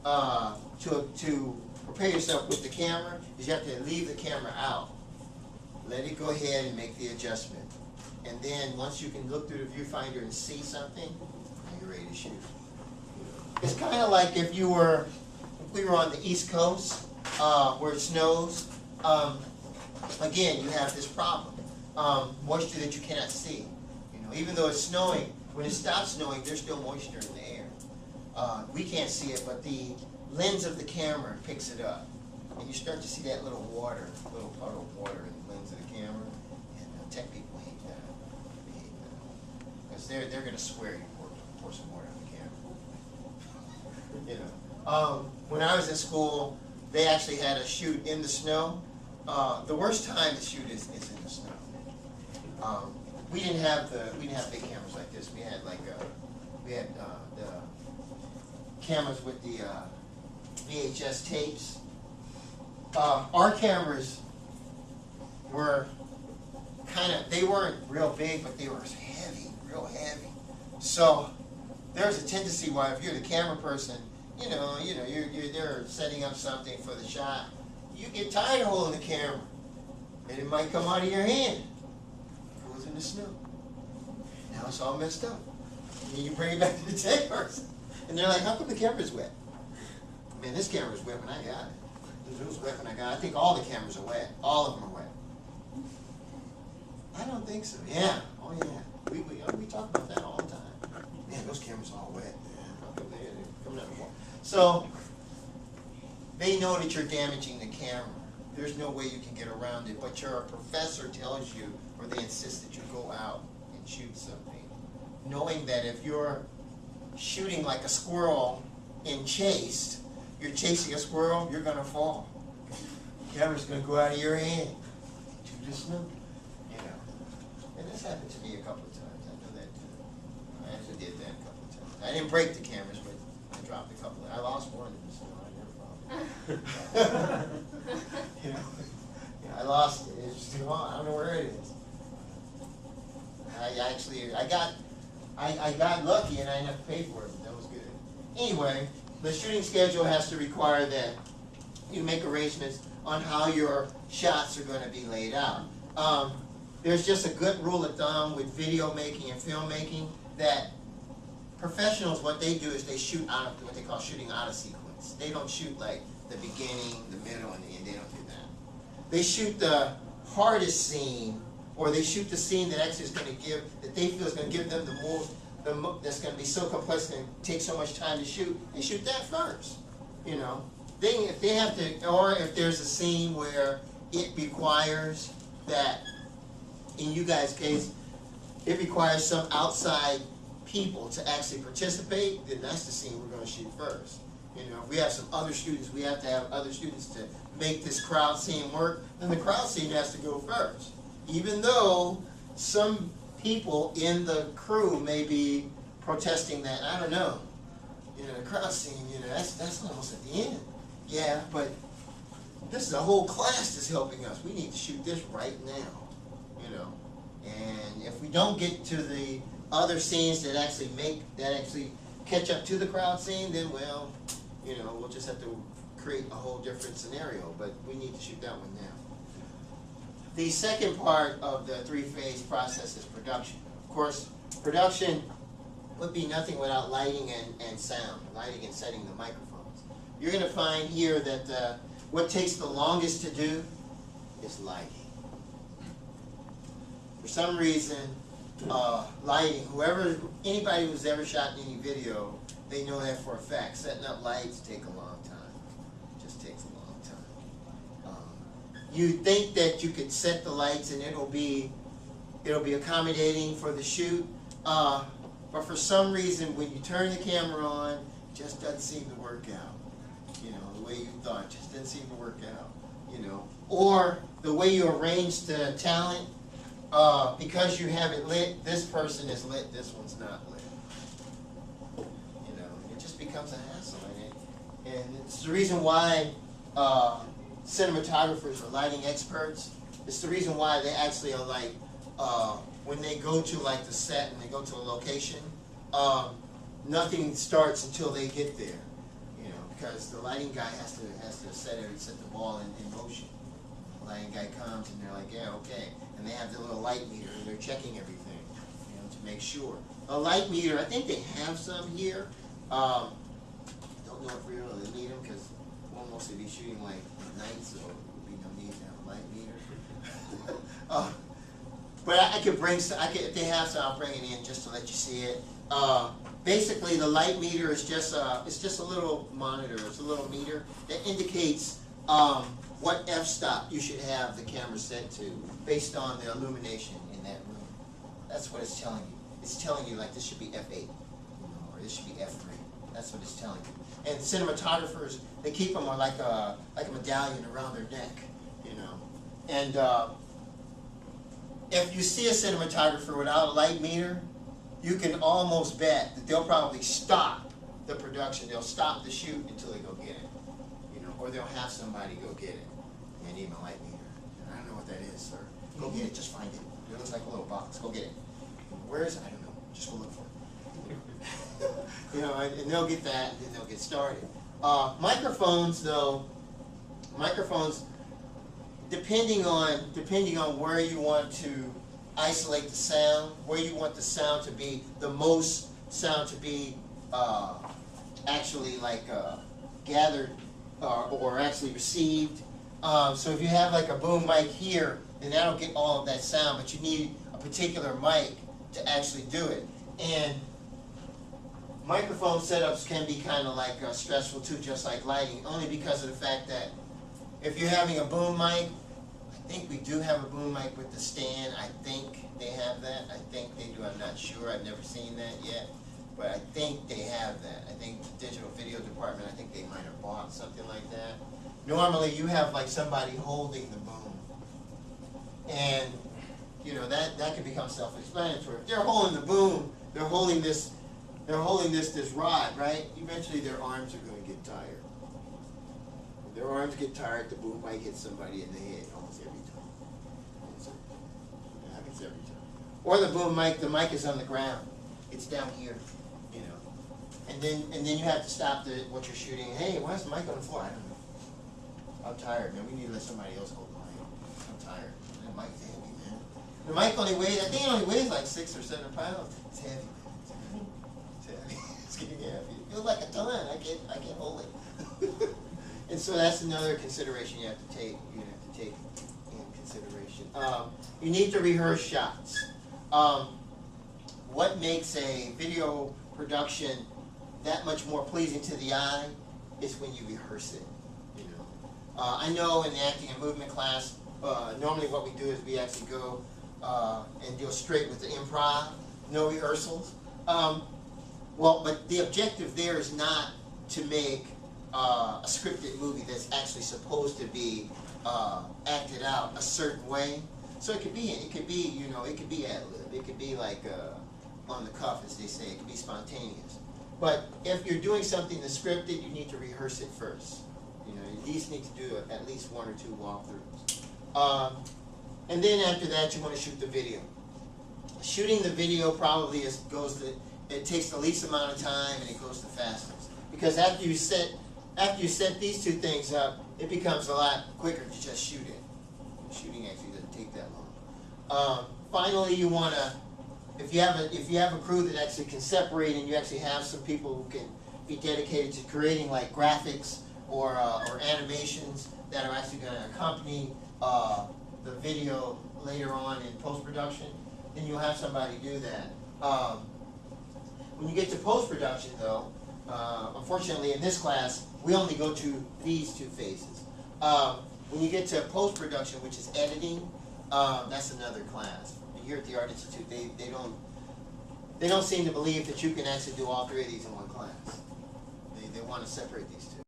to prepare yourself with the camera is you have to leave the camera out. Let it go ahead and make the adjustment. And then once you can look through the viewfinder and see something, you're ready to shoot. It's kind of like if we were on the East Coast where it snows. Again, you have this problem, moisture that you cannot see. Even though it's snowing, when it stops snowing, there's still moisture in the air. We can't see it, but the lens of the camera picks it up, and you start to see that little puddle of water in the lens of the camera. And tech people hate that. They hate that because they're going to swear you pour some water on the camera. When I was in school, they actually had a shoot in the snow. The worst time to shoot is in the snow. We didn't have big cameras like this. We had the cameras with the VHS tapes. Our cameras were they weren't real big, but they were heavy, real heavy. So there's a tendency why if you're the camera person, you're there setting up something for the shot, you get tired of holding the camera, and it might come out of your hand. It goes in the snow. Now it's all messed up. And you bring it back to the tech person, and they're like, "How come the camera's wet?" Man, this camera's wet when I got it. It was wet when I got it. I think all the cameras are wet. All of them are wet. I don't think so. Yeah. Oh yeah. We talk about that all the time. Man, those cameras are all wet. Man, they're coming out of the wall. So they know that you're damaging the camera. There's no way you can get around it. But your professor tells you, or they insist that you go out and shoot something, knowing that if you're shooting like a squirrel in chase, you're chasing a squirrel, you're going to fall. The camera's going to go out of your hand. You just know. And this happened to me a couple of times. I know that too. I actually did that a couple of times. I didn't break the cameras, but I dropped a couple. I lost one in the snow. I never found it. I lost it. It's just gone. I don't know where it is. I got lucky and I didn't have to pay for it, but that was good. Anyway, the shooting schedule has to require that you make arrangements on how your shots are going to be laid out. There's just a good rule of thumb with video making and film making that professionals, what they do is they shoot out of what they call shooting out of sequence. They don't shoot like the beginning, the middle, and the end. They don't do that. They shoot the hardest scene, or they shoot the scene that actually is going to that they feel is going to give them that's going to be so complex and take so much time to shoot. They shoot that first. If they have to, or if there's a scene where it requires that. In you guys' case, it requires some outside people to actually participate, then that's the scene we're going to shoot first. If we have some other students, we have to have other students to make this crowd scene work, then the crowd scene has to go first. Even though some people in the crew may be protesting that, I don't know, the crowd scene, that's almost at the end. Yeah, but this is a whole class that's helping us. We need to shoot this right now. And if we don't get to the other scenes that actually catch up to the crowd scene, then we'll just have to create a whole different scenario. But we need to shoot that one now. The second part of the three-phase process is production. Of course, production would be nothing without lighting and sound, lighting and setting the microphones. You're going to find here that what takes the longest to do is lighting. For some reason, lighting, anybody who's ever shot any video, they know that for a fact. Setting up lights take a long time. It just takes a long time. You think that you could set the lights and it'll be accommodating for the shoot, but for some reason, when you turn the camera on, it just doesn't seem to work out. The way you thought, it just doesn't seem to work out. Or the way you arrange the talent. Because you have it lit, this person is lit, this one's not lit. It just becomes a hassle, and it's the reason why cinematographers are lighting experts. It's the reason why they actually are like, when they go to like the set and they go to a location, nothing starts until they get there. because the lighting guy has to set the ball in motion. The lighting guy comes and they're like, yeah, okay, and they have the little light meter and they're checking everything, to make sure. A light meter, I think they have some here. Don't know if we really need them because we'll mostly be shooting like at night, so there would be no need to have a light meter. But I could bring some. If they have some, I'll bring it in just to let you see it. Basically, the light meter is just a little monitor. It's a little meter that indicates what f-stop you should have the camera set to based on the illumination in that room. That's what it's telling you. It's telling you like this should be f8, or this should be f3. That's what it's telling you. And cinematographers, they keep them on like a medallion around their neck, And if you see a cinematographer without a light meter, you can almost bet that they'll probably stop the production. They'll stop the shoot until they go get it, or they'll have somebody go get it. You need my light meter. I don't know what that is, sir. Go get it. Just find it. It looks like a little box. Go get it. Where is it? I don't know. Just go look for it. And they'll get that, and then they'll get started. Microphones, though. Microphones, depending on where you want to isolate the sound, where you want the sound to be, the most sound to be actually gathered or actually received. So if you have like a boom mic here, then that'll get all of that sound, but you need a particular mic to actually do it. And microphone setups can be kind of stressful too, just like lighting, only because of the fact that if you're having a boom mic, I think we do have a boom mic with the stand. I think they have that. I think they do. I'm not sure. I've never seen that yet. But I think they have that. I think the digital video department, I think they might have bought something like that. Normally you have like somebody holding the boom. And that can become self-explanatory. If they're holding the boom, they're holding this rod, right? Eventually their arms are going to get tired. When their arms get tired, the boom might hit somebody in the head almost every time. It happens every time. Or the boom mic, the mic is on the ground. It's down here, And then you have to stop what you're shooting. Hey, why is the mic on the floor? I don't know. I'm tired, man. We need to let somebody else hold the mic. I'm tired. That mic's heavy, man. The mic only weighs, I think it only weighs like 6 or 7 pounds. It's heavy, man. It's heavy. It's getting heavy. It feels like a ton. I can't hold it. And so that's another consideration you have to take. In consideration. You need to rehearse shots. What makes a video production that much more pleasing to the eye is when you rehearse it. I know in the acting and movement class, normally what we do is we actually go and deal straight with the improv, no rehearsals. But the objective there is not to make a scripted movie that's actually supposed to be acted out a certain way. So it could be ad lib. It could be like on the cuff, as they say. It could be spontaneous. But if you're doing something that's scripted, you need to rehearse it first. You at least need to do at least 1 or 2 walkthroughs. And then after that, you want to shoot the video. Shooting the video probably it takes the least amount of time and it goes the fastest. Because after you set these 2 things up, it becomes a lot quicker to just shoot it. Shooting actually doesn't take that long. Finally, you want to, if you have a crew that actually can separate and you actually have some people who can be dedicated to creating like graphics or animations that are actually going to accompany the video later on in post-production, then you'll have somebody do that. When you get to post-production, though, unfortunately in this class, we only go to these 2 phases. When you get to post-production, which is editing, that's another class. Here at the Art Institute, they don't seem to believe that you can actually do all 3 of these in one class. They want to separate these 2.